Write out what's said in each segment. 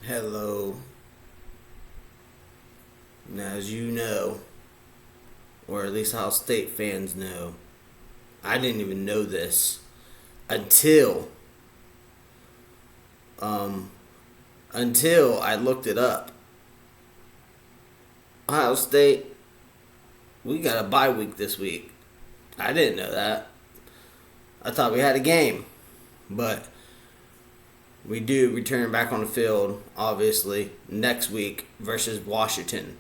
Hello. Now, as you know, or at least Ohio State fans know, I didn't even know this until um, until I looked it up. Ohio State, we got a bye week this week. I didn't know that. I thought we had a game, but we do return back on the field, obviously, next week versus Washington.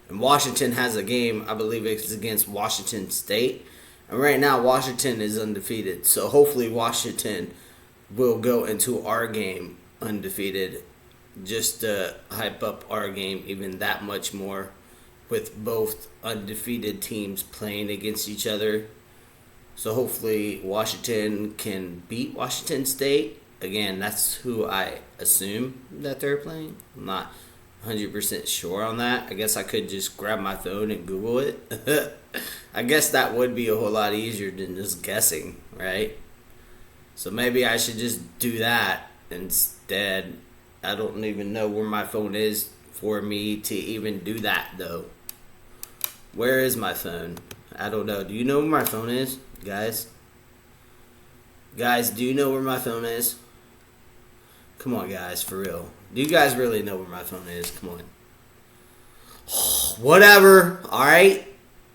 And Washington has a game, I believe it's against Washington State. And right now, Washington is undefeated. So hopefully, Washington will go into our game undefeated just to hype up our game even that much more with both undefeated teams playing against each other. So hopefully, Washington can beat Washington State. Again, that's who I assume that they're playing. I'm not 100% sure on that. I guess I could just grab my phone and Google it. I guess that would be a whole lot easier than just guessing, right? So maybe I should just do that instead. I don't even know where my phone is for me to even do that, though. Where is my phone? I don't know. Do you know where my phone is, guys? Guys, do you know where my phone is? Come on, guys, for real. Do you guys really know where my phone is? Come on. Whatever, alright?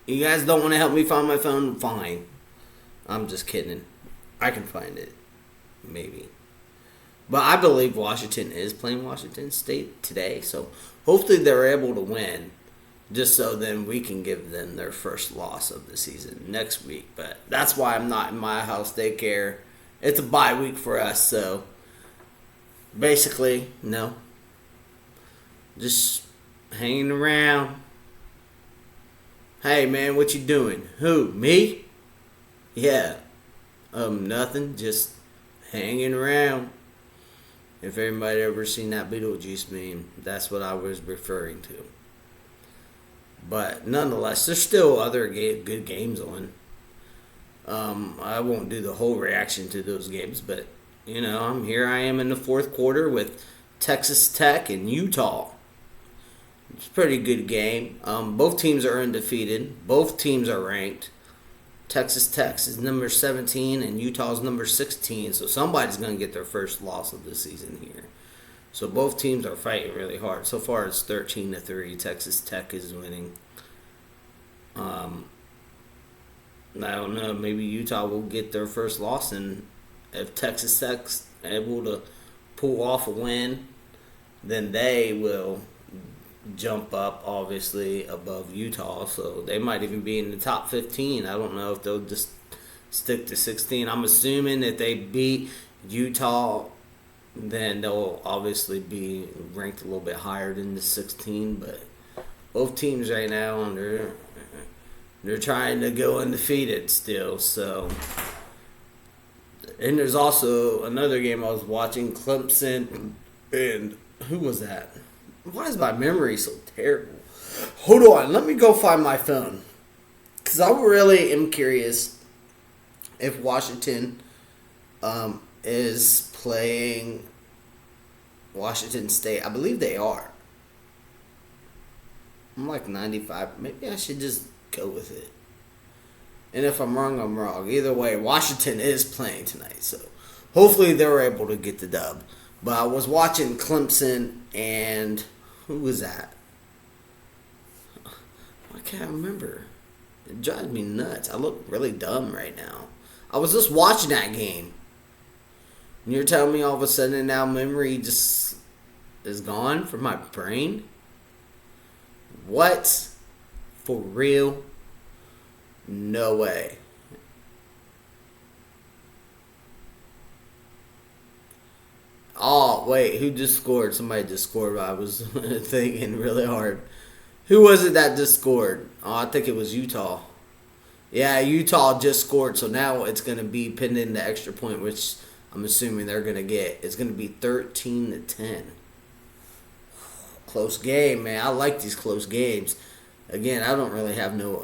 You guys don't want to help me find my phone? Fine. I'm just kidding. I can find it. Maybe. But I believe Washington is playing Washington State today, so hopefully they're able to win. Just so then we can give them their first loss of the season next week. But that's why I'm not in my house daycare. It's a bye week for us, so basically, no. Just hanging around. Hey, man, what you doing? Who, me? Yeah. Nothing. Just hanging around. If everybody ever seen that Beetlejuice meme, that's what I was referring to. But nonetheless, there's still other good games on. I won't do the whole reaction to those games, but here I am in the fourth quarter with Texas Tech and Utah. It's a pretty good game. Both teams are undefeated. Both teams are ranked. Texas Tech is number 17 and Utah's number 16. So somebody's going to get their first loss of the season here. So both teams are fighting really hard. So far it's 13-3. Texas Tech is winning. I don't know. Maybe Utah will get their first loss, and if Texas Tech's able to pull off a win, then they will jump up, obviously, above Utah. So they might even be in the top 15. I don't know if they'll just stick to 16. I'm assuming that they beat Utah, then they'll obviously be ranked a little bit higher than the 16. But both teams right now, they're trying to go undefeated still. So, and there's also another game I was watching, Clemson, and who was that? Why is my memory so terrible? Hold on, let me go find my phone. Because I really am curious if Washington is playing Washington State. I believe they are. I'm like 95. Maybe I should just go with it. And if I'm wrong, I'm wrong. Either way, Washington is playing tonight. So hopefully they're able to get the dub. But I was watching Clemson and who was that? I can't remember. It drives me nuts. I look really dumb right now. I was just watching that game. And you're telling me all of a sudden now memory just is gone from my brain? What? For real? No way. Oh, wait. Who just scored? Somebody just scored. I was thinking really hard. Who was it that just scored? Oh, I think it was Utah. Yeah, Utah just scored. So now it's going to be pending the extra point, which I'm assuming they're going to get. It's going to be 13-10. Close game, man. I like these close games. Again, I don't really have no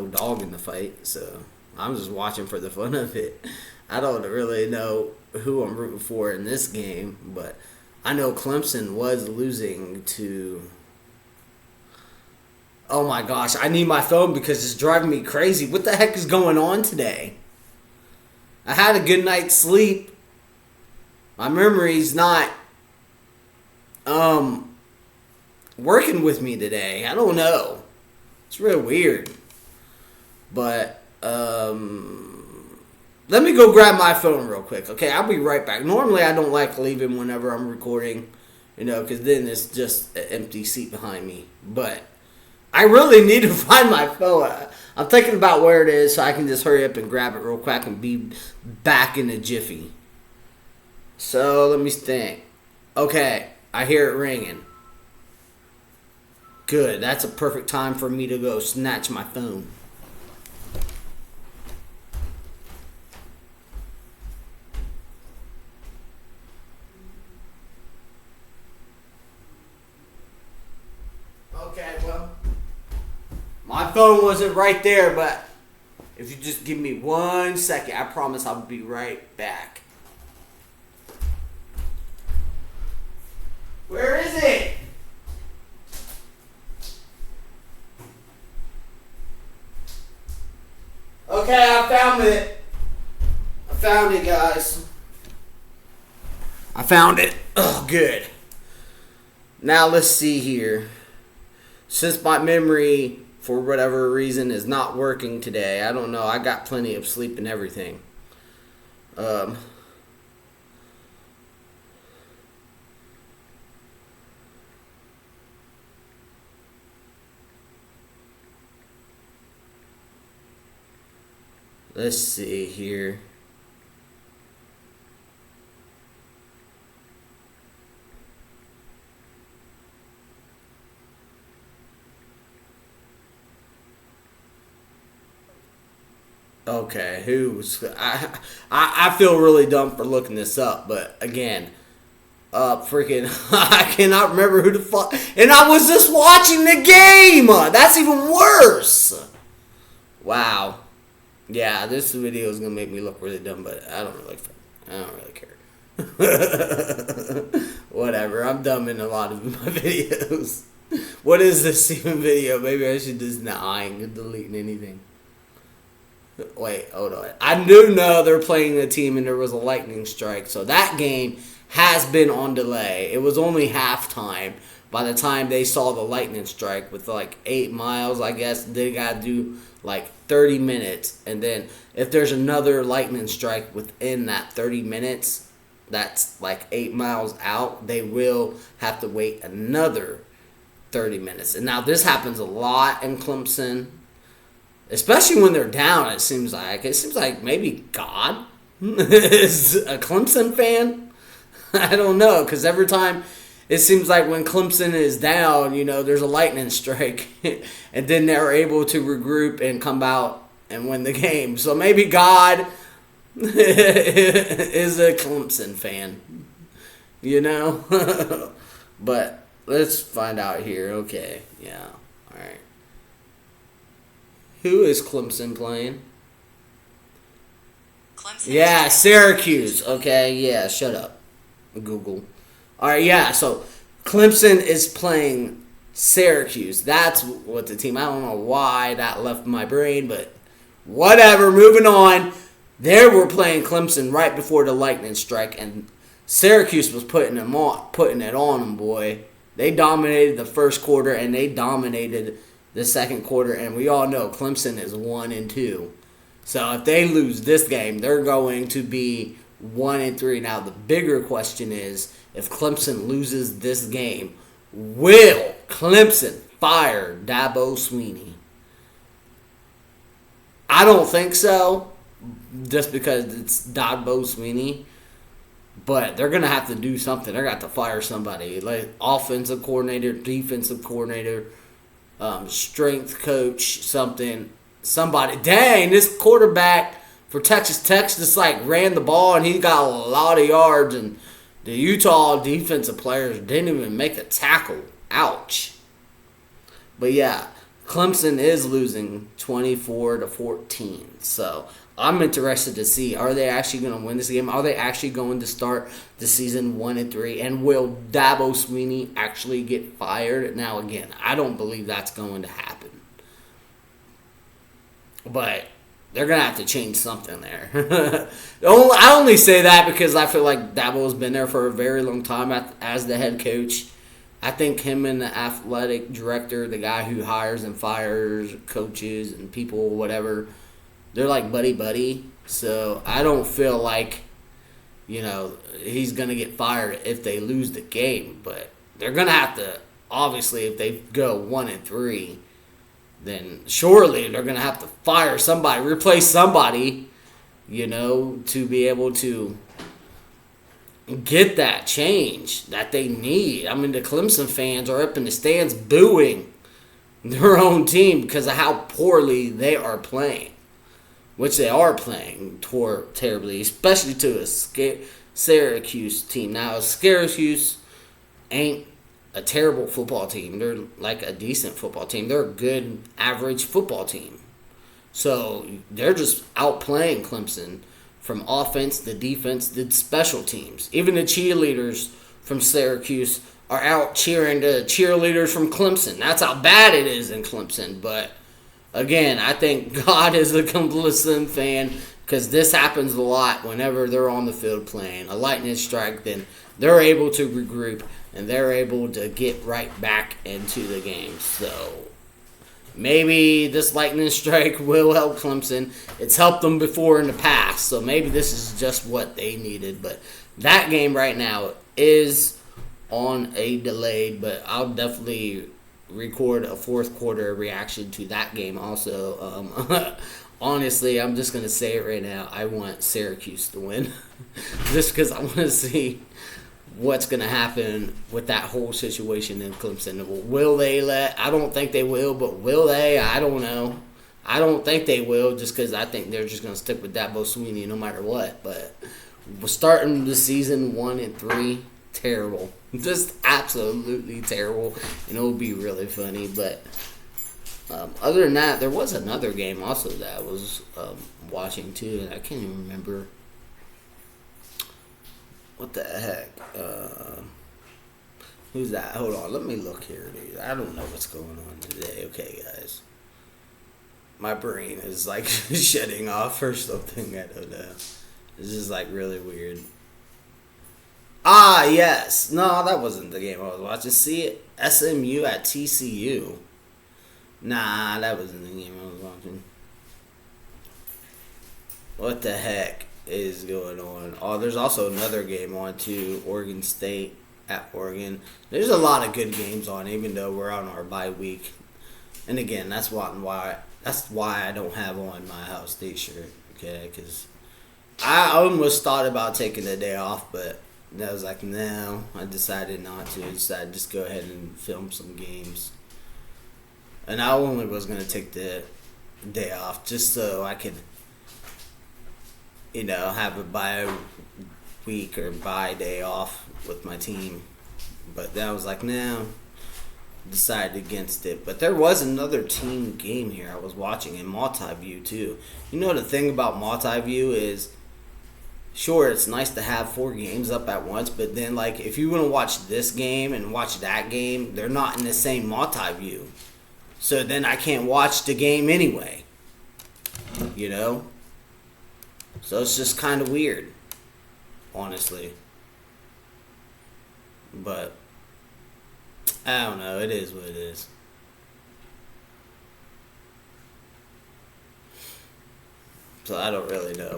dog in the fight, so I'm just watching for the fun of it. I don't really know who I'm rooting for in this game, but I know Clemson was losing to. Oh my gosh, I need my phone because it's driving me crazy. What the heck is going on today? I had a good night's sleep. My memory's not working with me today. I don't know. It's real weird. But let me go grab my phone real quick. Okay, I'll be right back. Normally I don't like leaving whenever I'm recording, because then it's just an empty seat behind me. But I really need to find my phone. I'm thinking about where it is so I can just hurry up and grab it real quick and be back in a jiffy. So let me think. Okay, I hear it ringing. Good, that's a perfect time for me to go snatch my phone. Okay, well, my phone wasn't right there, but if you just give me 1 second, I promise I'll be right back. Where is it? Okay, I found it. I found it, guys. I found it. Oh, good. Now let's see here. Since my memory, for whatever reason, is not working today, I don't know. I got plenty of sleep and everything. Let's see here. Okay, I feel really dumb for looking this up, but again, freaking, I cannot remember who the fuck, and I was just watching the game! That's even worse! Wow. Yeah, this video is gonna make me look really dumb, but I don't really care. Whatever, I'm dumb in a lot of my videos. What is this even video? Maybe I should just I ain't deleting anything. Wait, hold on. I do know they're playing a team and there was a lightning strike, so that game has been on delay. It was only halftime by the time they saw the lightning strike with like 8 miles, I guess. They got to do like 30 minutes, and then if there's another lightning strike within that 30 minutes, that's like 8 miles out, they will have to wait another 30 minutes. And now this happens a lot in Clemson. Especially when they're down, it seems like. It seems like maybe God is a Clemson fan. I don't know, because every time it seems like when Clemson is down, there's a lightning strike. And then they're able to regroup and come out and win the game. So maybe God is a Clemson fan. But let's find out here. Okay, yeah, all right. Who is Clemson playing? Clemson. Yeah, Syracuse. Okay, yeah, shut up, Google. All right, yeah, so Clemson is playing Syracuse. That's what the team. I don't know why that left my brain, but whatever. Moving on. They were playing Clemson right before the lightning strike, and Syracuse was putting it on them, boy. They dominated the first quarter, and they dominated the second quarter, and we all know Clemson is 1-2. So if they lose this game, they're going to be 1-3. Now the bigger question is, if Clemson loses this game, will Clemson fire Dabo Swinney? I don't think so, just because it's Dabo Swinney. But they're going to have to do something. They're going to have to fire somebody, like offensive coordinator, defensive coordinator, strength coach, somebody. Dang, this quarterback for Texas Tech just ran the ball and he got a lot of yards, and the Utah defensive players didn't even make a tackle. Ouch. But yeah, Clemson is losing 24-14. So I'm interested to see, are they actually going to win this game? Are they actually going to start the season 1-3? And will Dabo Swinney actually get fired? Now, again, I don't believe that's going to happen. But they're going to have to change something there. I only say that because I feel like Dabo's been there for a very long time as the head coach. I think him and the athletic director, the guy who hires and fires coaches and people, whatever, they're like buddy-buddy. So I don't feel like, he's going to get fired if they lose the game. But they're going to have to, obviously, if they go 1-3, then surely they're going to have to fire somebody, replace somebody, to be able to get that change that they need. I mean, the Clemson fans are up in the stands booing their own team because of how poorly they are playing, which they are playing terribly, especially to a Syracuse team. Now, Syracuse ain't a terrible football team. They're like a decent football team. They're a good, average football team. So they're just outplaying Clemson from offense, the defense, the special teams. Even the cheerleaders from Syracuse are out cheering the cheerleaders from Clemson. That's how bad it is in Clemson. But again, I think God is a Clemson fan because this happens a lot whenever they're on the field playing. A lightning strike, then they're able to regroup and they're able to get right back into the game. So maybe this lightning strike will help Clemson. It's helped them before in the past, so maybe this is just what they needed. But that game right now is on a delayed, but I'll definitely record a fourth quarter reaction to that game also. Honestly, I'm just going to say it right now. I want Syracuse to win just because I want to see what's going to happen with that whole situation in Clemson. Will they I don't think they will, but will they? I don't know. I don't think they will just because I think they're just going to stick with Dabo Swinney no matter what. But we're starting the season 1-3, terrible. Just absolutely terrible. And it'll be really funny. But other than that, there was another game also that I was watching too, and I can't even remember. What the heck? Who's that? Hold on, let me look here, dude. I don't know what's going on today. Okay, guys. My brain is like shutting off or something. I don't know. It's just like really weird. Ah, yes. No, that wasn't the game I was watching. See it? SMU at TCU. Nah, that wasn't the game I was watching. What the heck is going on? Oh, there's also another game on too. Oregon State at Oregon. There's a lot of good games on, even though we're on our bye week. And again, that's why I don't have on my Ohio State shirt. Okay, because I almost thought about taking the day off, but I was like, no. I decided not to. I decided to just go ahead and film some games. And I only was going to take the day off just so I could, have a bye week or bye day off with my team. But then I was like, no. Decided against it. But there was another team game here I was watching in multi-view too. The thing about multi-view is, sure, it's nice to have 4 games up at once, but then if you want to watch this game and watch that game, they're not in the same multi-view. So then I can't watch the game anyway. So it's just kind of weird, honestly. But I don't know. It is what it is. So I don't really know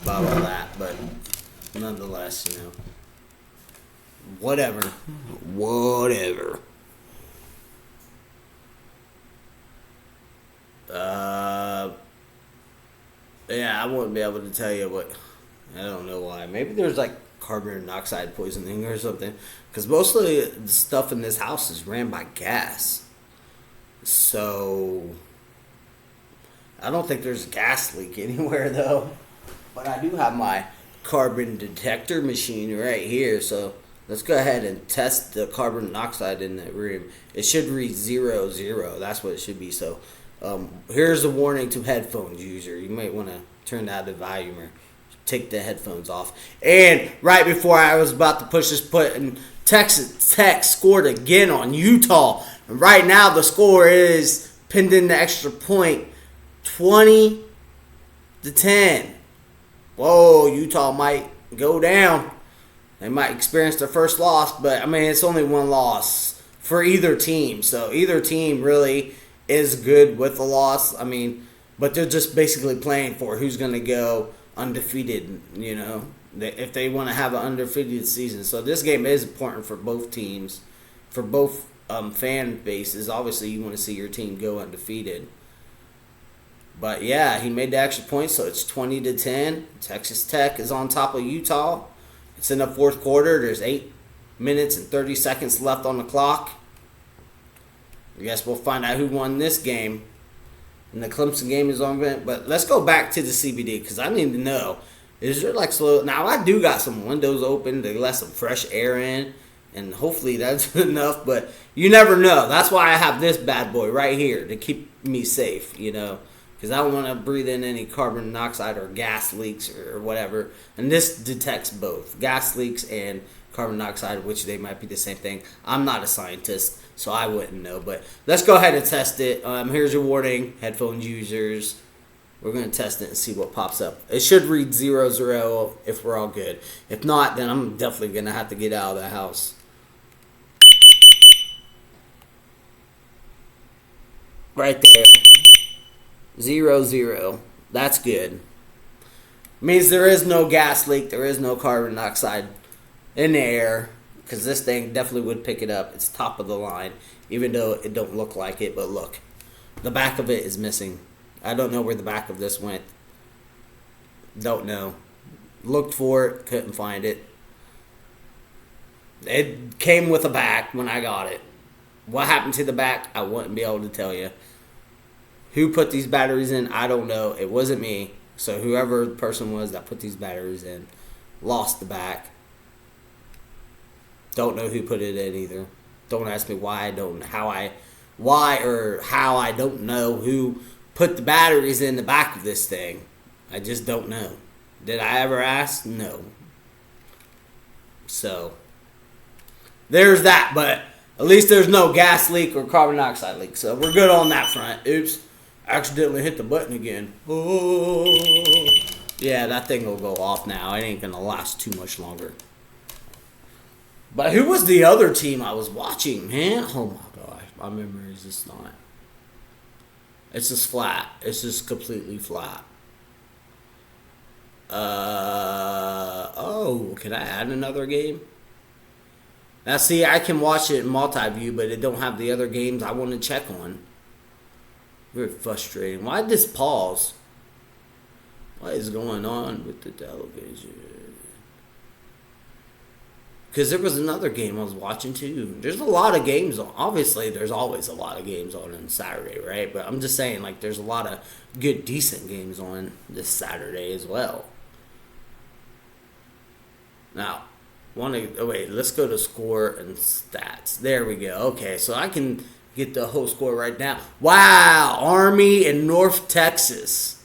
about all that, but nonetheless, whatever. Yeah, I wouldn't be able to tell you what. I don't know why. Maybe there's carbon monoxide poisoning or something. Because mostly the stuff in this house is ran by gas. So I don't think there's a gas leak anywhere though. But I do have my carbon detector machine right here. So let's go ahead and test the carbon monoxide in that room. It should read 00. That's what it should be. So Here's a warning to headphones user. You might want to turn down the volume or take the headphones off. And right before I was about to push this button, Texas Tech scored again on Utah. And right now the score is pinned in the extra point, 20-10. Whoa, Utah might go down. They might experience their first loss, but I mean it's only one loss for either team. So either team really is good with the loss. I mean, but they're just basically playing for who's going to go undefeated, if they want to have an undefeated season. So this game is important for both teams, for both fan bases. Obviously, you want to see your team go undefeated. But yeah, he made the extra point, so it's 20-10. Texas Tech is on top of Utah. It's in the fourth quarter. There's 8 minutes and 30 seconds left on the clock. I guess we'll find out who won this game. And the Clemson game is on. But let's go back to the CBD because I need to know. Is there like slow? Now I do got some windows open to let some fresh air in. And hopefully that's enough. But you never know. That's why I have this bad boy right here to keep me safe, Because I don't want to breathe in any carbon monoxide or gas leaks or whatever. And this detects both gas leaks and carbon dioxide, which they might be the same thing. I'm not a scientist, so I wouldn't know. But let's go ahead and test it. Here's your warning, headphones users. We're going to test it and see what pops up. It should read 00 if we're all good. If not, then I'm definitely going to have to get out of the house. Right there. 00. That's good. Means there is no gas leak. There is no carbon dioxide in the air. Because this thing definitely would pick it up. It's top of the line. Even though it don't look like it. But look. The back of it is missing. I don't know where the back of this went. Don't know. Looked for it. Couldn't find it. It came with a back when I got it. What happened to the back? I wouldn't be able to tell you. Who put these batteries in? I don't know. It wasn't me. So whoever the person was that put these batteries in lost the back. Don't know who put it in either. Don't ask me why I don't know who put the batteries in the back of this thing. I just don't know. Did I ever ask? No. So there's that, but at least there's no gas leak or carbon dioxide leak. So we're good on that front. Oops. Accidentally hit the button again. Oh. Yeah, that thing will go off now. It ain't going to last too much longer. But who was the other team I was watching, man? Oh my gosh. My memory is just not. It's just flat. It's just completely flat. Can I add another game? Now see, I can watch it in multi-view, but it don't have the other games I want to check on. Very frustrating. Why did this pause? What is going on with the television? Because there was another game I was watching too. There's a lot of games on. Obviously, there's always a lot of games on Saturday, right? But I'm just saying, like, there's a lot of good, decent games on this Saturday as well. Now, let's go to score and stats. There we go. Okay, so I can get the whole score right now. Wow, Army and North Texas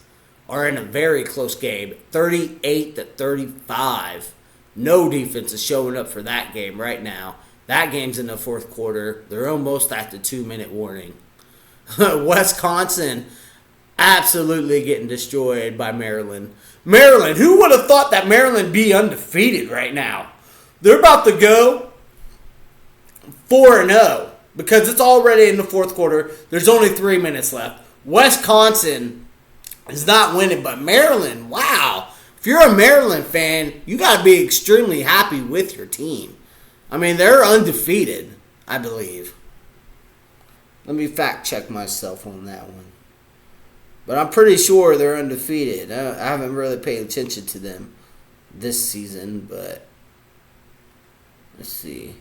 are in a very close game, 38-35. No defense is showing up for that game right now. That game's in the fourth quarter. They're almost at the 2-minute warning. Wisconsin absolutely getting destroyed by Maryland. Maryland, who would have thought that Maryland be undefeated right now? They're about to go 4-0 because it's already in the fourth quarter. There's only 3 minutes left. Wisconsin is not winning, but Maryland, wow. If you're a Maryland fan, you got to be extremely happy with your team. I mean, they're undefeated, I believe. Let me fact check myself on that one. But I'm pretty sure they're undefeated. I haven't really paid attention to them this season, but let's see.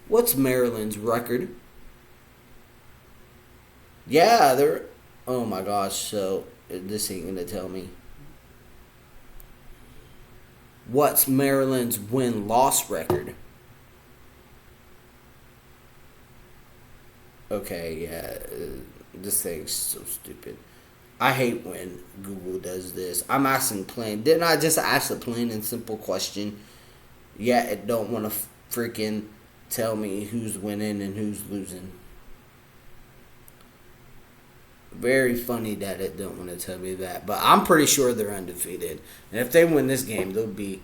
What's Maryland's record? Yeah, they're... Oh my gosh, so this ain't going to tell me. What's Maryland's win-loss record? Okay, yeah. This thing's so stupid. I hate when Google does this. I'm asking plain. Didn't I just ask a plain and simple question? Yet it don't want to freaking tell me who's winning and who's losing. Very funny that it don't want to tell me that. But I'm pretty sure they're undefeated. And if they win this game, they'll be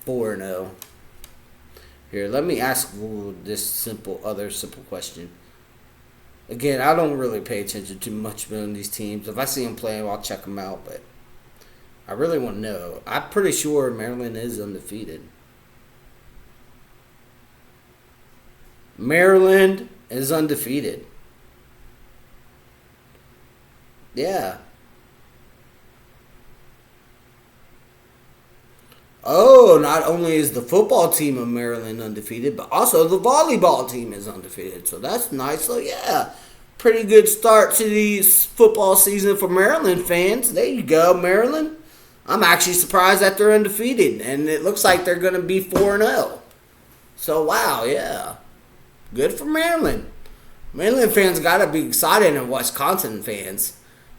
4-0. Here, let me ask Google this other simple question. Again, I don't really pay attention too much on these teams. If I see them playing, I'll check them out. But I really want to know. I'm pretty sure Maryland is undefeated. Maryland is undefeated. Yeah. Oh, not only is the football team of Maryland undefeated, but also the volleyball team is undefeated. So that's nice. So, yeah, pretty good start to the football season for Maryland fans. There you go, Maryland. I'm actually surprised that they're undefeated, and it looks like they're going to be 4-0. So, wow, yeah. Good for Maryland. Maryland fans got to be excited, and Wisconsin fans.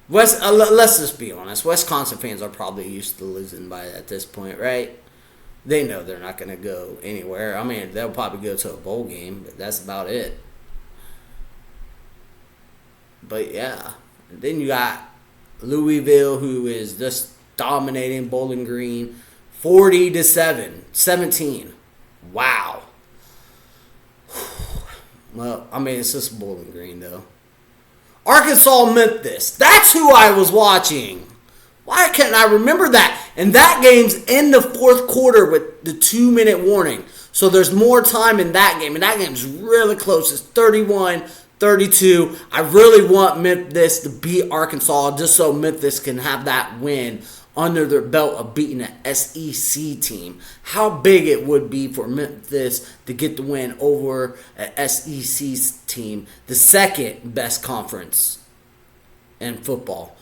Let's just be honest. Wisconsin fans are probably used to losing by at this point, right? They know they're not going to go anywhere. I mean, they'll probably go to a bowl game, but that's about it. But yeah, then you got Louisville, who is just dominating Bowling Green, 17. Wow. Well, I mean, it's just Bowling Green, though. Arkansas Memphis. That's who I was watching. Why can't I remember that? And that game's in the fourth quarter with the 2-minute warning. So there's more time in that game. And that game's really close. It's 31-32. I really want Memphis to beat Arkansas just so Memphis can have that win under their belt of beating an SEC team. How big it would be for Memphis to get the win over an SEC team, the second best conference in football.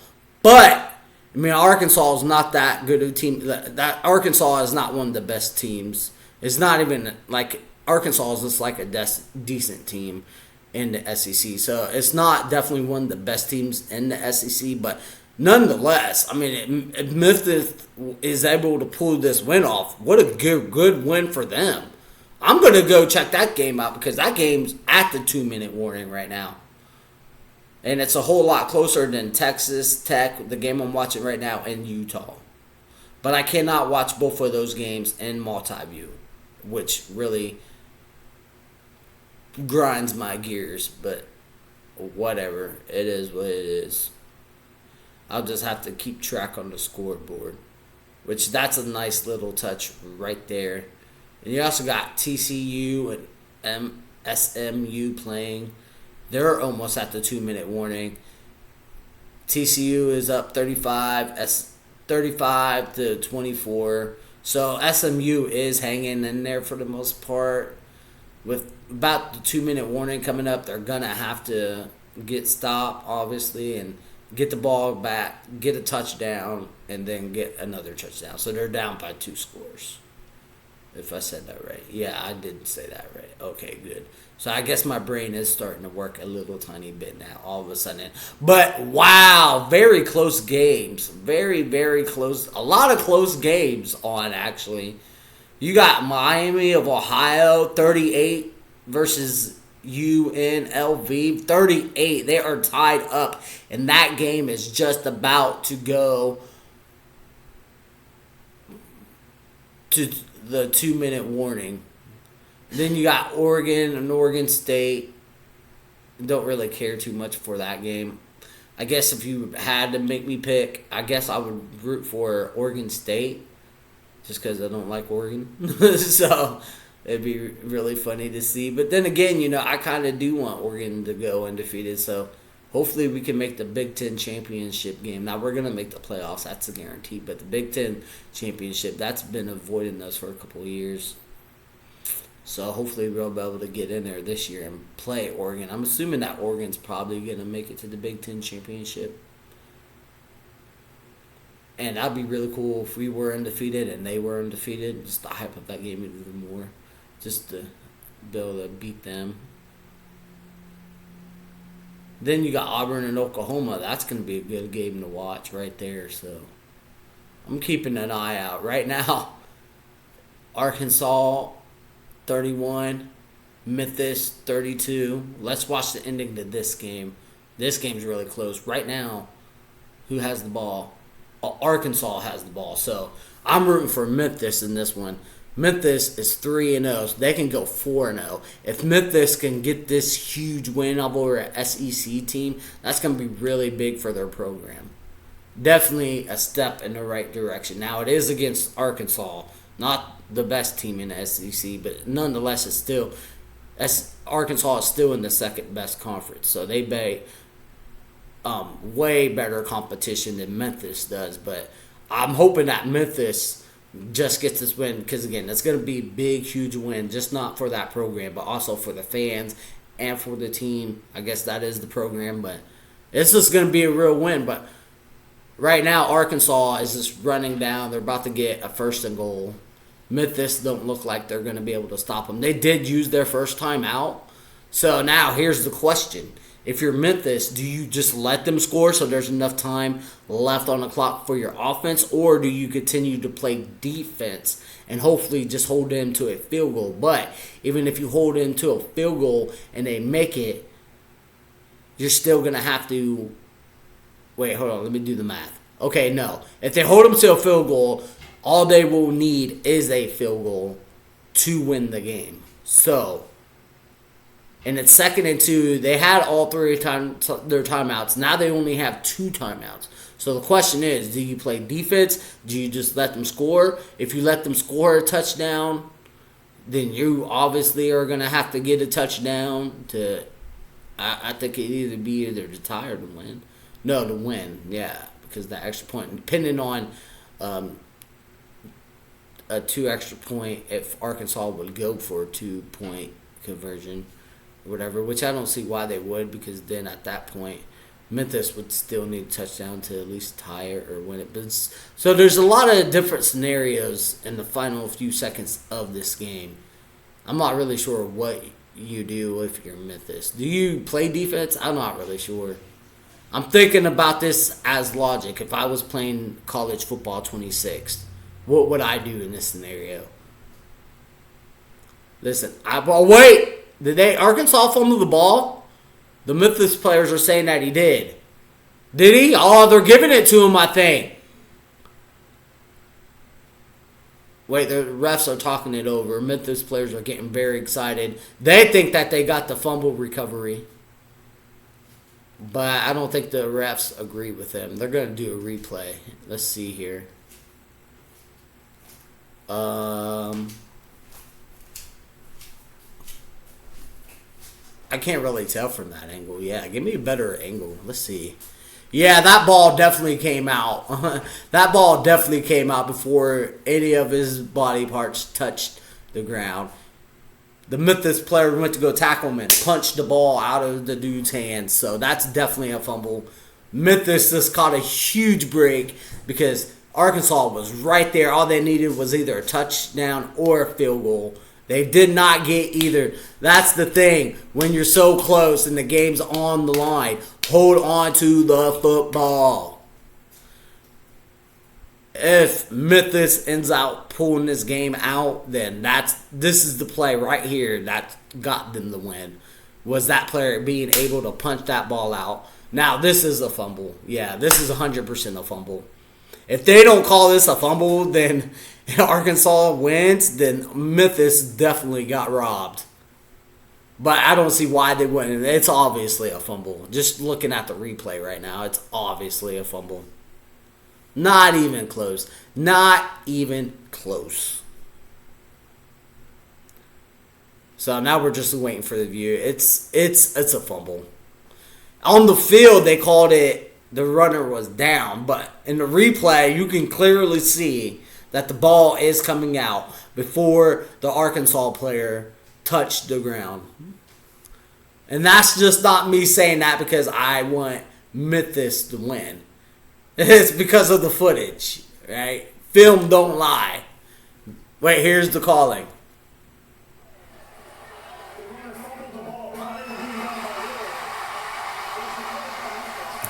But I mean, Arkansas is not that good of a team. That Arkansas is not one of the best teams. It's not even like Arkansas is just like a decent team in the SEC. So it's not definitely one of the best teams in the SEC, but nonetheless, I mean, if Memphis is able to pull this win off, what a good win for them. I'm going to go check that game out because that game's at the 2-minute warning right now. And it's a whole lot closer than Texas Tech, the game I'm watching right now, and Utah. But I cannot watch both of those games in multi-view, which really grinds my gears. But whatever. It is what it is. I'll just have to keep track on the scoreboard, which that's a nice little touch right there. And you also got TCU and SMU playing. They're almost at the 2-minute warning. TCU is up 35-24. So SMU is hanging in there for the most part. With about the 2-minute warning coming up, they're going to have to get stopped, obviously, and get the ball back, get a touchdown, and then get another touchdown. So they're down by 2 scores. If I said that right. Yeah, I did say that right. Okay, good. So I guess my brain is starting to work a little tiny bit now, all of a sudden. But wow, very close games. Very, very close. A lot of close games on, actually. You got Miami of Ohio, 38 versus UNLV, 38. They are tied up, and that game is just about to go to the 2-minute warning. Then you got Oregon and Oregon State. Don't really care too much for that game. I guess if you had to make me pick, I guess I would root for Oregon State just because I don't like Oregon. So it'd be really funny to see. But then again, I kind of do want Oregon to go undefeated. So hopefully we can make the Big Ten championship game. Now, we're going to make the playoffs. That's a guarantee. But the Big Ten championship, that's been avoiding us for a couple of years. So hopefully we'll be able to get in there this year and play Oregon. I'm assuming that Oregon's probably going to make it to the Big Ten championship. And that'd be really cool if we were undefeated and they were undefeated. Just to hype up that game even more. Just to be able to beat them. Then you got Auburn and Oklahoma. That's going to be a good game to watch right there. So I'm keeping an eye out. Right now, Arkansas 31, Memphis 32. Let's watch the ending to this game. This game's really close. Right now, who has the ball? Arkansas has the ball. So I'm rooting for Memphis in this one. Memphis is 3-0, so they can go 4-0. If Memphis can get this huge win over an SEC team, that's going to be really big for their program. Definitely a step in the right direction. Now, it is against Arkansas, not the best team in the SEC, but nonetheless, it's still Arkansas is still in the second best conference, so they bay way better competition than Memphis does. But I'm hoping that Memphis just gets this win because, again, that's going to be a big, huge win, just not for that program, but also for the fans and for the team. I guess that is the program, but it's just going to be a real win. But right now, Arkansas is just running down. They're about to get a 1st and goal. Memphis don't look like they're going to be able to stop them. They did use their first time out. So now here's the question. If you're Memphis, do you just let them score so there's enough time left on the clock for your offense, or do you continue to play defense and hopefully just hold them to a field goal? But even if you hold them to a field goal and they make it, you're still going to have to... Wait, hold on. Let me do the math. Okay, no. If they hold them to a field goal, all they will need is a field goal to win the game. So... And it's 2nd and 2. They had all 3 their timeouts. Now they only have 2 timeouts. So the question is, do you play defense? Do you just let them score? If you let them score a touchdown, then you obviously are going to have to get a touchdown to... I think it'd either be to tie or to win. No, to win, yeah. Because the extra point, depending on a 2 extra point, if Arkansas would go for a 2-point conversion, whatever, which I don't see why they would, because then at that point Memphis would still need a touchdown to at least tie it or win it. But so there's a lot of different scenarios in the final few seconds of this game. I'm not really sure what you do if you're Memphis. Do you play defense? I'm not really sure. I'm thinking about this as logic. If I was playing college football 26, what would I do in this scenario? Listen, wait! Did Arkansas fumble the ball? The Memphis players are saying that he did. Did he? Oh, they're giving it to him, I think. Wait, the refs are talking it over. Memphis players are getting very excited. They think that they got the fumble recovery. But I don't think the refs agree with them. They're going to do a replay. Let's see here. I can't really tell from that angle. Yeah, give me a better angle. Let's see. Yeah, that ball definitely came out. That ball definitely came out before any of his body parts touched the ground. The Memphis player went to go tackle him and punched the ball out of the dude's hands. So that's definitely a fumble. Memphis just caught a huge break because Arkansas was right there. All they needed was either a touchdown or a field goal. They did not get either. That's the thing. When you're so close and the game's on the line, hold on to the football. If Memphis ends up pulling this game out, then this is the play right here that got them the win. Was that player being able to punch that ball out. Now, this is a fumble. Yeah, this is 100% a fumble. If they don't call this a fumble, then Arkansas wins, then Memphis definitely got robbed. But I don't see why they wouldn't. It's obviously a fumble. Just looking at the replay right now, it's obviously a fumble. Not even close. Not even close. So now we're just waiting for the view. It's a fumble. On the field, they called it the runner was down. But in the replay, you can clearly see that the ball is coming out before the Arkansas player touched the ground. And that's just not me saying that because I want Memphis to win. It's because of the footage, right? Film don't lie. Wait, here's the calling.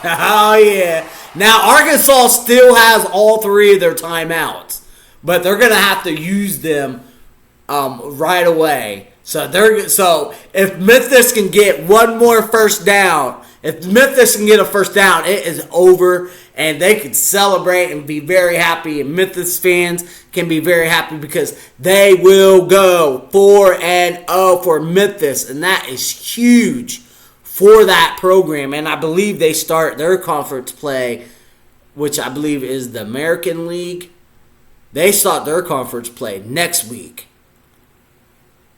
Oh, yeah. Now, Arkansas still has all three of their timeouts, but they're going to have to use them right away. So if Memphis can get one more first down, if Memphis can get a first down, it is over, and they can celebrate and be very happy. And Memphis fans can be very happy because they will go 4-0 for Memphis, and that is huge for that program. And I believe they start their conference play, which I believe is the American League. They start their conference play next week.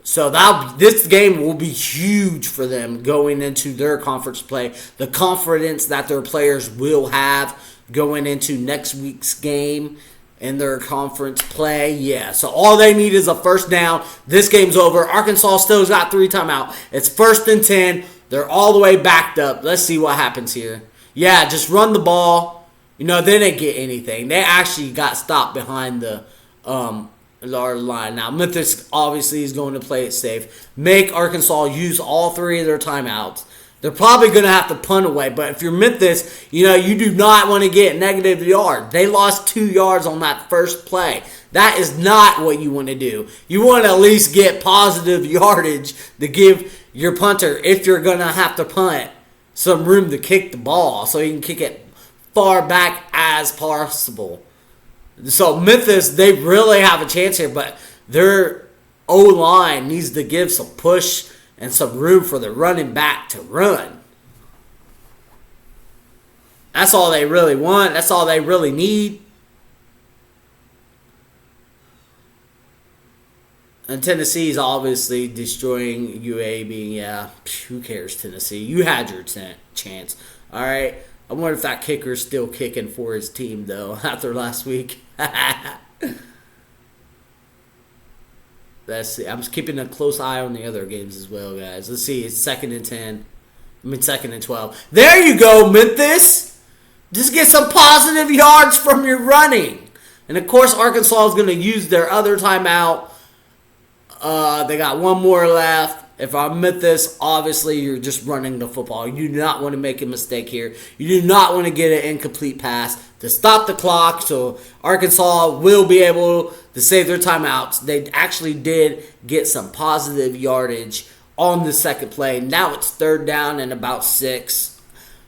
So this game will be huge for them going into their conference play. The confidence that their players will have going into next week's game in their conference play. Yeah, so all they need is a first down. This game's over. Arkansas still's got 3 timeout. It's 1st and 10. They're all the way backed up. Let's see what happens here. Yeah, just run the ball. They didn't get anything. They actually got stopped behind the line. Now, Memphis obviously is going to play it safe. Make Arkansas use all 3 of their timeouts. They're probably going to have to punt away. But if you're Memphis, you do not want to get negative yard. They lost 2 yards on that first play. That is not what you want to do. You want to at least get positive yardage to give your punter, if you're going to have to punt, some room to kick the ball so you can kick it far back as possible. So Memphis, they really have a chance here, but their O-line needs to give some push and some room for the running back to run. That's all they really want. That's all they really need. And Tennessee's obviously destroying UAB. Who cares, Tennessee? You had your chance. All right. I wonder if that kicker's still kicking for his team, though, after last week. Let's see. I'm just keeping a close eye on the other games as well, guys. Let's see. It's 2nd and 10. 2nd and 12. There you go, Memphis. Just get some positive yards from your running. And, of course, Arkansas is going to use their other timeout. They got 1 more left. If I'm Memphis, obviously you're just running the football. You do not want to make a mistake here. You do not want to get an incomplete pass to stop the clock. So Arkansas will be able to save their timeouts. They actually did get some positive yardage on the second play. Now it's 3rd down and about 6.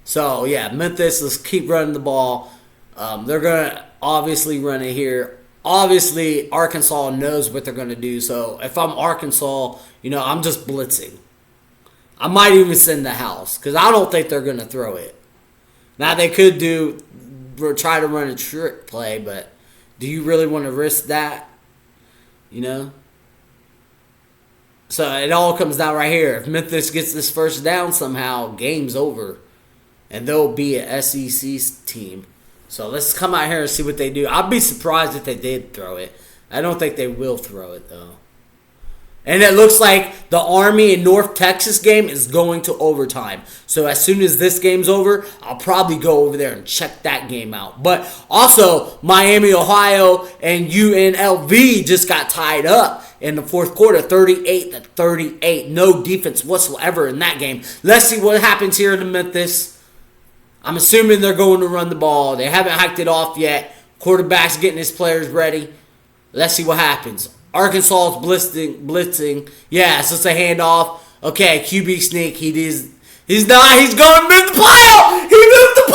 So, yeah, Memphis, let's keep running the ball. They're going to obviously run it here. Obviously, Arkansas knows what they're going to do. So, if I'm Arkansas, I'm just blitzing. I might even send the house because I don't think they're going to throw it. Now, they could try to run a trick play, but do you really want to risk that? So, it all comes down right here. If Memphis gets this first down somehow, game's over. And they'll be an SEC team. So let's come out here and see what they do. I'd be surprised if they did throw it. I don't think they will throw it, though. And it looks like the Army and North Texas game is going to overtime. So as soon as this game's over, I'll probably go over there and check that game out. But also, Miami, Ohio, and UNLV just got tied up in the 4th quarter, 38-38. No defense whatsoever in that game. Let's see what happens here in Memphis. I'm assuming they're going to run the ball. They haven't hiked it off yet. Quarterback's getting his players ready. Let's see what happens. Arkansas is blitzing. Yeah, so it's a handoff. Okay, QB sneak. He's not. He's going to move the pile. He moved the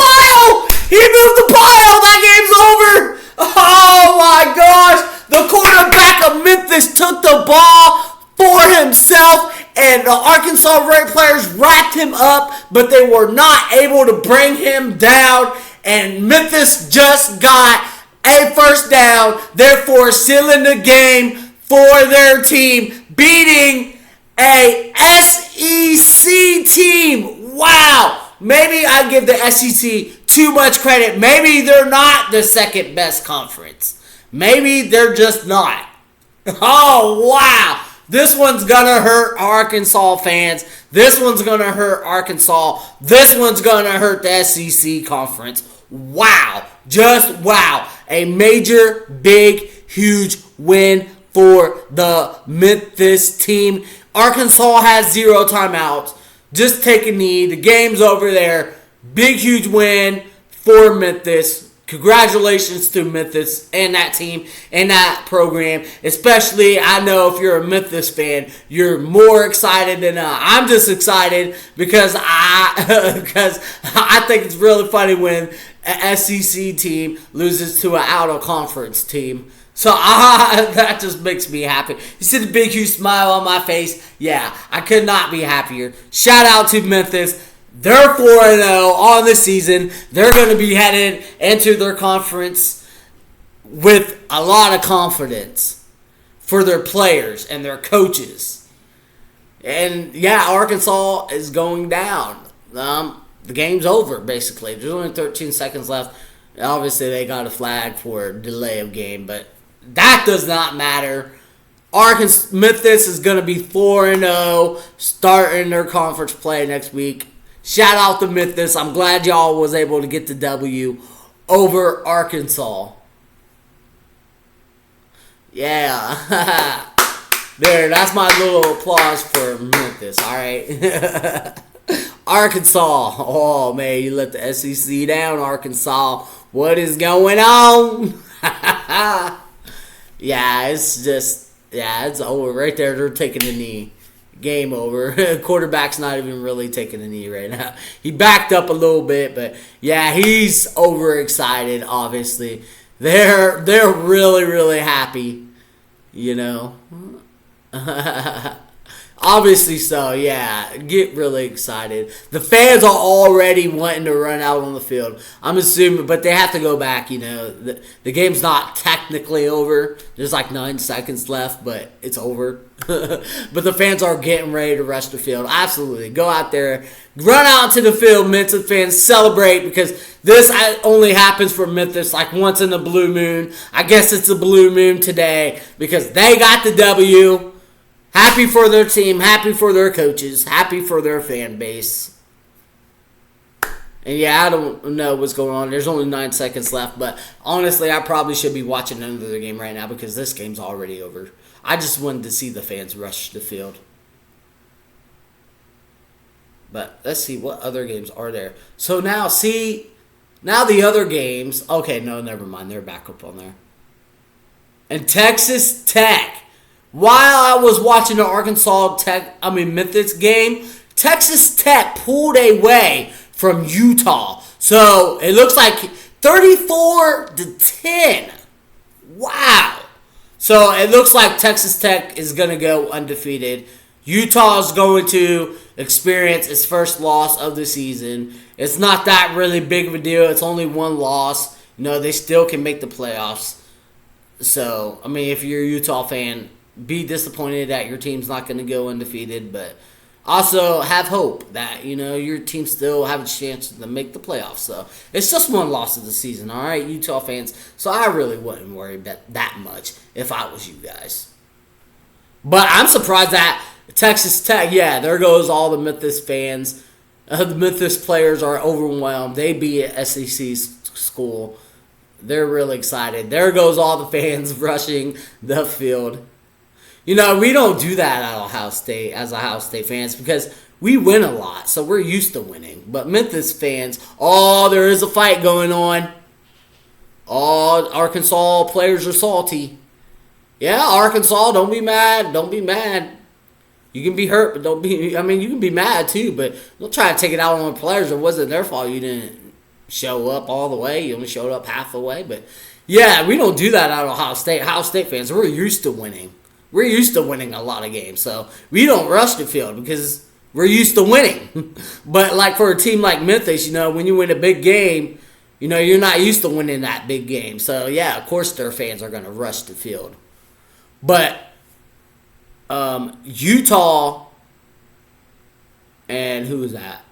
pile. That game's over. Oh, my gosh. The quarterback of Memphis took the ball for himself, and the Arkansas players wrapped him up, but they were not able to bring him down, and Memphis just got a first down, therefore sealing the game for their team, beating a SEC team. Wow. Maybe I give the SEC too much credit. Maybe they're not the second best conference. Maybe they're just not. Oh, wow. This one's going to hurt Arkansas fans. This one's going to hurt Arkansas. This one's going to hurt the SEC conference. Wow. Just wow. A major, big, huge win for the Memphis team. Arkansas has 0 timeouts. Just take a knee. The game's over there. Big, huge win for Memphis. Congratulations to Memphis and that team and that program. Especially, I know if you're a Memphis fan, you're more excited than I'm just excited because I think it's really funny when an SEC team loses to an out-of-conference team. So that just makes me happy. You see the big, huge smile on my face? Yeah, I could not be happier. Shout out to Memphis. They're 4-0 on the season. They're going to be headed into their conference with a lot of confidence for their players and their coaches. And, yeah, Arkansas is going down. The game's over, basically. There's only 13 seconds left. Obviously, they got a flag for a delay of game, but that does not matter. Memphis is going to be 4-0 starting their conference play next week. Shout out to Memphis. I'm glad y'all was able to get the W over Arkansas. Yeah. There, that's my little applause for Memphis, alright? Arkansas. Oh, man, you let the SEC down, Arkansas. What is going on? Yeah, it's over right there. They're taking a knee. Game over. Quarterback's not even really taking a knee right now. He backed up a little bit, but yeah, he's overexcited, obviously. They're really, really happy, you know. Obviously so, yeah. Get really excited. The fans are already wanting to run out on the field. I'm assuming, but they have to go back, you know. The game's not technically over. There's like 9 seconds left, but it's over. But the fans are getting ready to rush the field. Absolutely. Go out there. Run out to the field, Memphis fans. Celebrate because this only happens for Memphis like once in a blue moon. I guess it's a blue moon today because they got the W. Happy for their team, happy for their coaches, happy for their fan base. And yeah, I don't know what's going on. There's only 9 seconds left, but honestly, I probably should be watching another game right now because this game's already over. I just wanted to see the fans rush the field. But let's see, what other games are there? So now the other games. Okay, no, never mind. They're back up on there. And Texas Tech. While I was watching the Memphis game, Texas Tech pulled away from Utah. So it looks like 34-10. Wow. So it looks like Texas Tech is going to go undefeated. Utah is going to experience its first loss of the season. It's not that really big of a deal. It's only one loss. You know, they still can make the playoffs. So, I mean, if you're a Utah fan, be disappointed that your team's not going to go undefeated, but also have hope that, you know, your team still have a chance to make the playoffs. So it's just one loss of the season, all right, Utah fans. So I really wouldn't worry about that much if I was you guys. But I'm surprised that Texas Tech, yeah, there goes all the Memphis fans. The Memphis players are overwhelmed. They beat SEC school. They're really excited. There goes all the fans rushing the field. You know, we don't do that at Ohio State as Ohio State fans because we win a lot, so we're used to winning. But Memphis fans, there is a fight going on. All Arkansas players are salty. Yeah, Arkansas, don't be mad. Don't be mad. You can be hurt, but don't be... I mean, you can be mad, too, but don't try to take it out on the players. It wasn't their fault you didn't show up all the way. You only showed up half the way. But, yeah, we don't do that at Ohio State. Ohio State fans, we're used to winning. We're used to winning a lot of games, so we don't rush the field because we're used to winning. But like for a team like Memphis, you know, when you win a big game, you know, you're not used to winning that big game. So, yeah, of course their fans are going to rush the field. But Utah and who is that?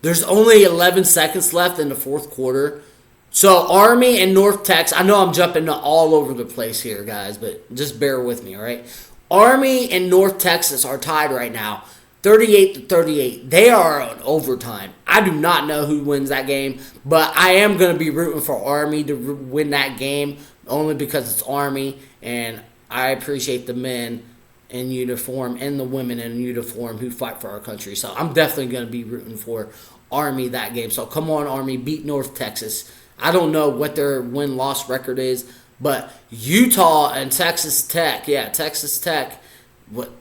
There's only 11 seconds left in the fourth quarter. So, Army and North Texas, I know I'm jumping all over the place here, guys, but just bear with me, all right? Army and North Texas are tied right now, 38-38. They are on overtime. I do not know who wins that game, but I am going to be rooting for Army to win that game only because it's Army, and I appreciate the men in uniform and the women in uniform who fight for our country. So I'm definitely going to be rooting for Army that game. So come on, Army, beat North Texas. I don't know what their win-loss record is, but Utah and Texas Tech, Texas Tech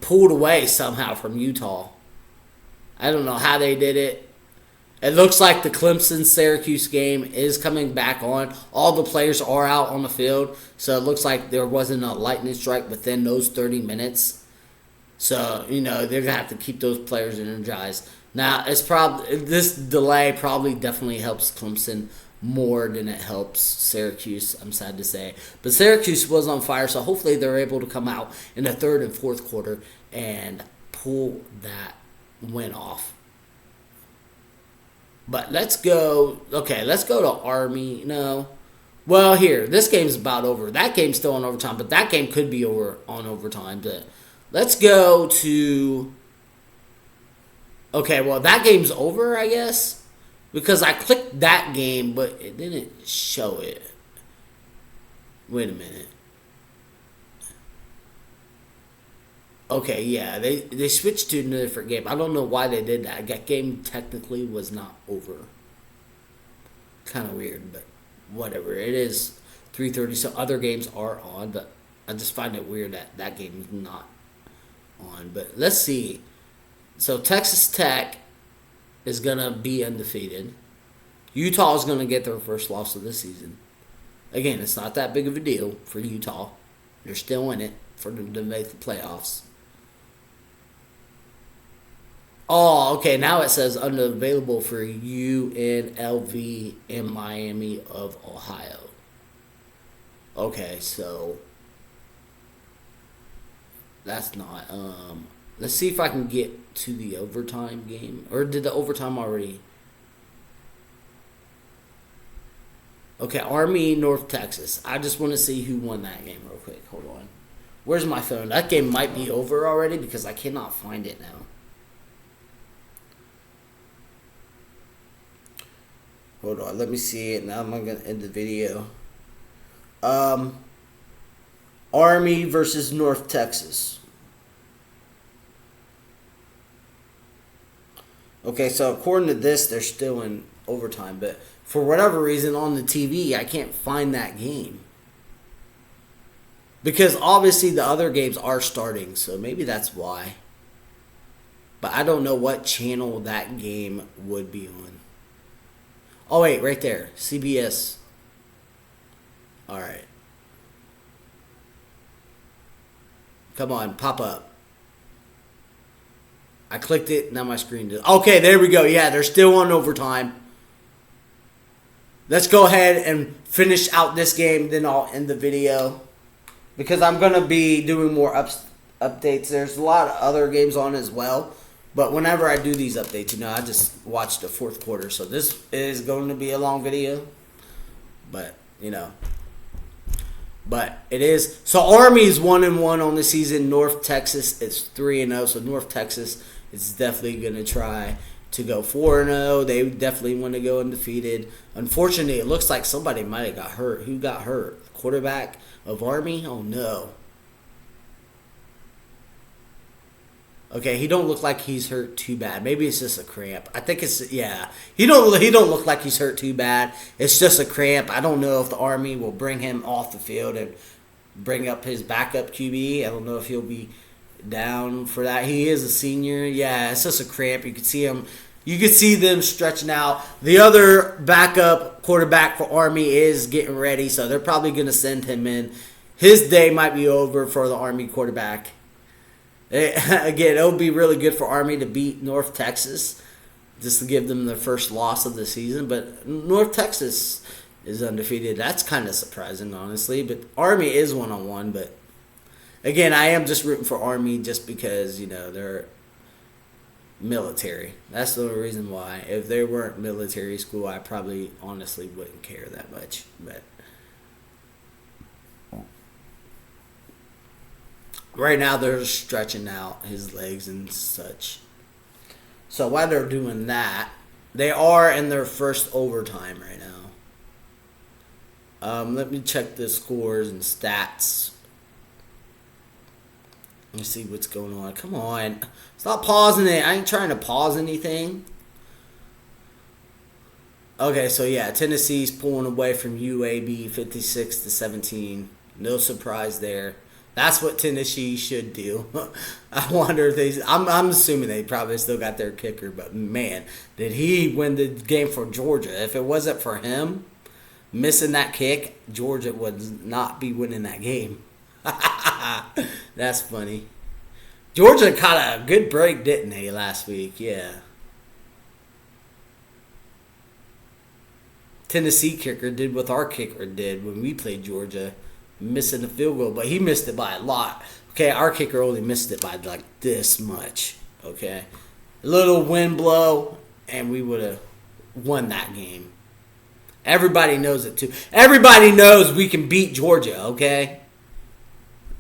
pulled away somehow from Utah. I don't know how they did it. It looks like the Clemson-Syracuse game is coming back on. All the players are out on the field, so it looks like there wasn't a lightning strike within those 30 minutes. So, they're going to have to keep those players energized. Now, this delay probably definitely helps Clemson more than it helps Syracuse, I'm sad to say. But Syracuse was on fire, so hopefully they're able to come out in the third and fourth quarter and pull that win off. But let's go to Army. No. Well, here, this game's about over. That game's still on overtime, but that game could be over on overtime. But let's go to... Okay, well, that game's over, I guess. Because I clicked that game, but it didn't show it. Wait a minute. Okay, yeah, they switched to a different game. I don't know why they did that. That game technically was not over. Kind of weird, but whatever. It is 3:30, so other games are on, but I just find it weird that that game is not on. But let's see. So Texas Tech is going to be undefeated. Utah is going to get their first loss of the season. Again, it's not that big of a deal for Utah. They're still in it for them to make the playoffs. Oh, okay. Now it says unavailable for UNLV in Miami of Ohio. Okay, so that's not. Let's see if I can get to the overtime game. Or did the overtime already? Okay, Army, North Texas. I just want to see who won that game real quick. Hold on. Where's my phone? That game might be over already because I cannot find it now. Hold on, let me see it. Now I'm going to end the video. Army versus North Texas. Okay, so according to this, they're still in overtime. But for whatever reason on the TV, I can't find that game. Because obviously the other games are starting, so maybe that's why. But I don't know what channel that game would be on. Oh, wait, right there. CBS. Alright. Come on, pop up. I clicked it, now my screen did. Okay, there we go. Yeah, they're still on overtime. Let's go ahead and finish out this game, then I'll end the video. Because I'm going to be doing more updates. There's a lot of other games on as well. But whenever I do these updates, I just watched the fourth quarter. So this is going to be a long video. But, But it is. So Army is 1-1 on the season. North Texas is 3-0. So North Texas is definitely going to try to go 4-0. They definitely want to go undefeated. Unfortunately, it looks like somebody might have got hurt. Who got hurt? Quarterback of Army? Oh no. Okay, he don't look like he's hurt too bad. Maybe it's just a cramp. I think it's He don't look like he's hurt too bad. It's just a cramp. I don't know if the Army will bring him off the field and bring up his backup QB. I don't know if he'll be down for that. He is a senior. Yeah, it's just a cramp. You can see him. You can see them stretching out. The other backup quarterback for Army is getting ready, so they're probably going to send him in. His day might be over for the Army quarterback. Again, it would be really good for Army to beat North Texas, just to give them their first loss of the season. But North Texas is undefeated. That's kind of surprising, honestly. But Army is 1-1. But again, I am just rooting for Army just because, they're military. That's the only reason why. If they weren't military school, I probably honestly wouldn't care that much. But right now, they're stretching out his legs and such. So while they're doing that, they are in their first overtime right now. Let me check the scores and stats. Let's see what's going on. Come on. Stop pausing it. I ain't trying to pause anything. Okay, so yeah, Tennessee's pulling away from UAB 56-17. No surprise there. That's what Tennessee should do. I wonder if they... I'm assuming they probably still got their kicker, but man, did he win the game for Georgia. If it wasn't for him missing that kick, Georgia would not be winning that game. That's funny. Georgia caught a good break, didn't they, last week? Yeah. Tennessee kicker did what our kicker did when we played Georgia, missing the field goal, but he missed it by a lot. Okay, our kicker only missed it by like this much. Okay, a little wind blow, and we would have won that game. Everybody knows it too. Everybody knows we can beat Georgia. Okay,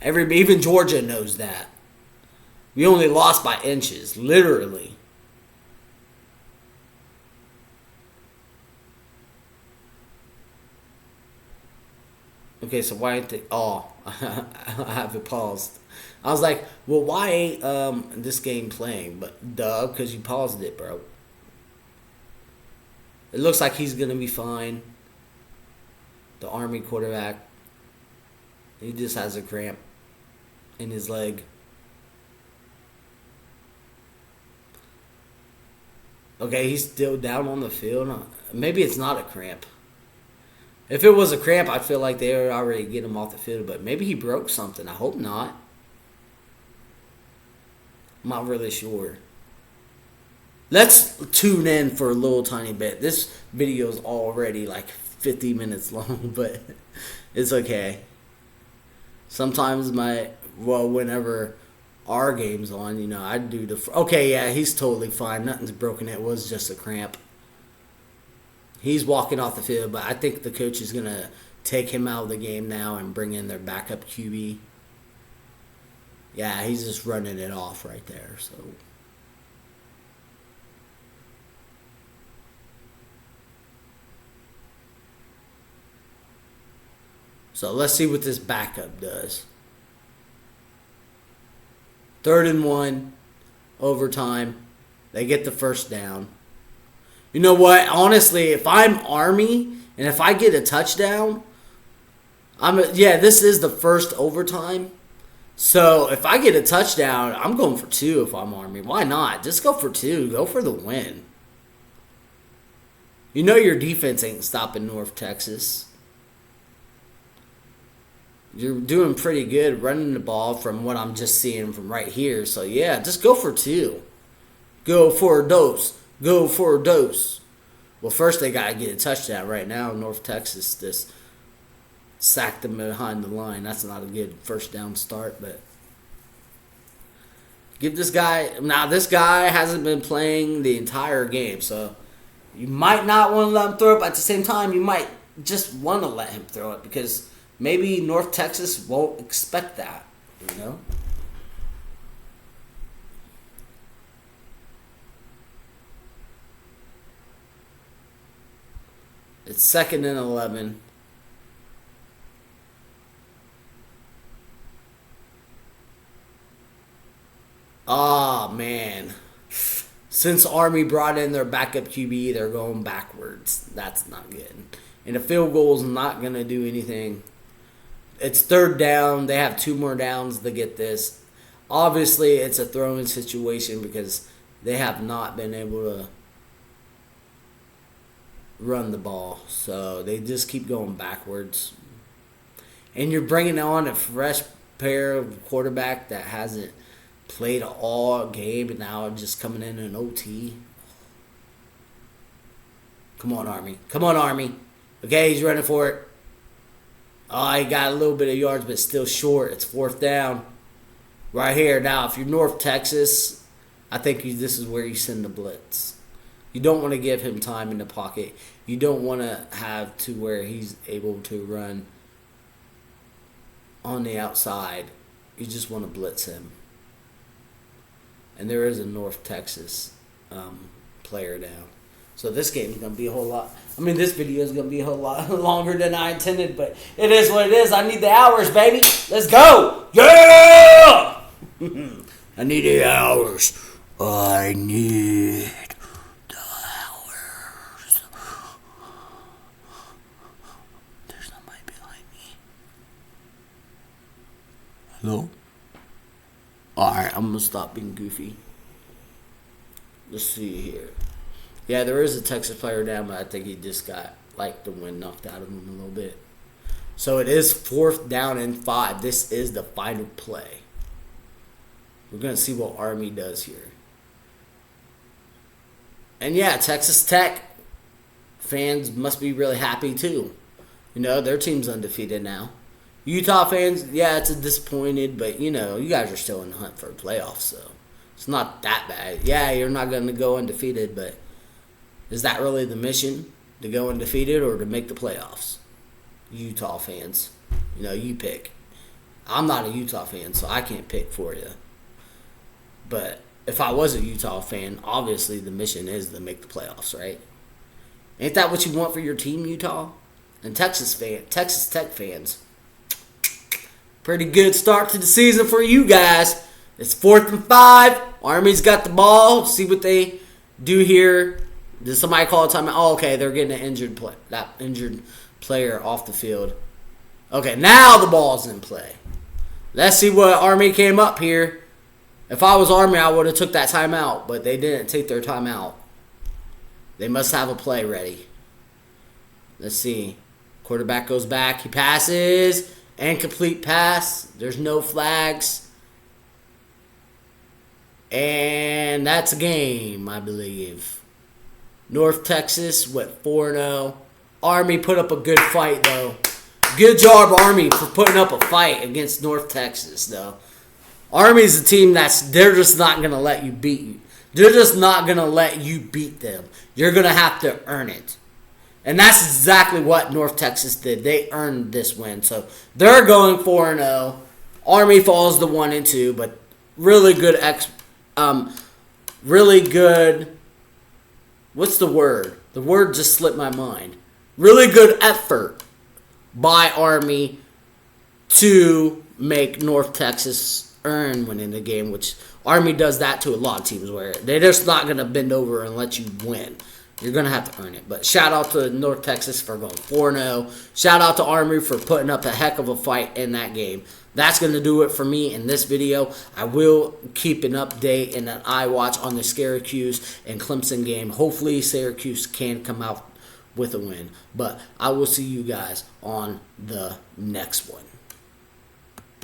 even Georgia knows that. We only lost by inches, literally. Okay, so why ain't they... Oh, I have it paused. I was like, well, why ain't this game playing? But duh, because you paused it, bro. It looks like he's going to be fine. The Army quarterback. He just has a cramp in his leg. Okay, he's still down on the field. Maybe it's not a cramp. If it was a cramp, I'd feel like they would already get him off the field. But maybe he broke something. I hope not. I'm not really sure. Let's tune in for a little tiny bit. This video is already like 50 minutes long, but it's okay. Sometimes whenever our game's on, I do the... Okay, yeah, he's totally fine. Nothing's broken. It was just a cramp. He's walking off the field, but I think the coach is going to take him out of the game now and bring in their backup QB. Yeah, he's just running it off right there. So let's see what this backup does. 3rd and 1, overtime. They get the first down. You know what? Honestly, if I'm Army and if I get a touchdown, this is the first overtime. So if I get a touchdown, I'm going for 2 if I'm Army. Why not? Just go for 2. Go for the win. Your defense ain't stopping North Texas. You're doing pretty good running the ball from what I'm just seeing from right here. So, yeah, just go for 2. Go for a dose. Go for a dose. Well, first they got to get a touchdown right now. North Texas just sacked them behind the line. That's not a good first down start, but give this guy... Now, this guy hasn't been playing the entire game, so you might not want to let him throw it, but at the same time, you might just want to let him throw it because maybe North Texas won't expect that, It's 2nd and 11. Oh, man. Since Army brought in their backup QB, they're going backwards. That's not good. And a field goal is not going to do anything. It's 3rd down. They have 2 more downs to get this. Obviously, it's a throwing situation because they have not been able to run the ball. So they just keep going backwards. And you're bringing on a fresh pair of quarterback that hasn't played all game and now just coming in an OT. Come on, Army. Come on, Army. Okay, he's running for it. Oh, he got a little bit of yards, but still short. It's 4th down. Right here. Now, if you're North Texas, I think this is where you send the blitz. You don't want to give him time in the pocket. You don't want to have to where he's able to run on the outside. You just want to blitz him. And there is a North Texas player down. So this game is going to be a whole lot. This video is going to be a whole lot longer than I intended, but it is what it is. I need the hours, baby. Let's go. Yeah! I need 8 hours. I need the hours. There's somebody behind me. Hello? Alright, I'm gonna stop being goofy. Let's see here. Yeah, there is a Texas player down, but I think he just got, like, the wind knocked out of him a little bit. So it is 4th down and 5. This is the final play. We're going to see what Army does here. And yeah, Texas Tech fans must be really happy too. You know, their team's undefeated now. Utah fans, yeah, it's a disappointed, but you know, you guys are still in the hunt for a playoff, so it's not that bad. Yeah, you're not going to go undefeated, but is that really the mission? To go undefeated or to make the playoffs? Utah fans, you know, you pick. I'm not a Utah fan, so I can't pick for you. But if I was a Utah fan, obviously the mission is to make the playoffs, right? Ain't that what you want for your team, Utah? And Texas Tech fans, pretty good start to the season for you guys. It's 4th and 5. Army's got the ball. See what they do here. Did somebody call a timeout? Oh, okay, they're getting that injured player off the field. Okay, now the ball's in play. Let's see what Army came up here. If I was Army, I would have took that timeout, but they didn't take their timeout. They must have a play ready. Let's see. Quarterback goes back. He passes. Incomplete pass. There's no flags. And that's a game, I believe. North Texas went 4-0. Army put up a good fight, though. Good job, Army, for putting up a fight against North Texas, though. Army's a team they're just not going to let you beat you. They're just not going to let you beat them. You're going to have to earn it. And that's exactly what North Texas did. They earned this win. So they're going 4-0. Army falls to 1-2, but really good really good. What's the word? The word just slipped my mind. Really good effort by Army to make North Texas earn winning the game, which Army does that to a lot of teams where they're just not going to bend over and let you win. You're going to have to earn it. But shout out to North Texas for going 4-0. Shout out to Army for putting up a heck of a fight in that game. That's going to do it for me in this video. I will keep an update and an eye watch on the Syracuse and Clemson game. Hopefully Syracuse can come out with a win. But I will see you guys on the next one.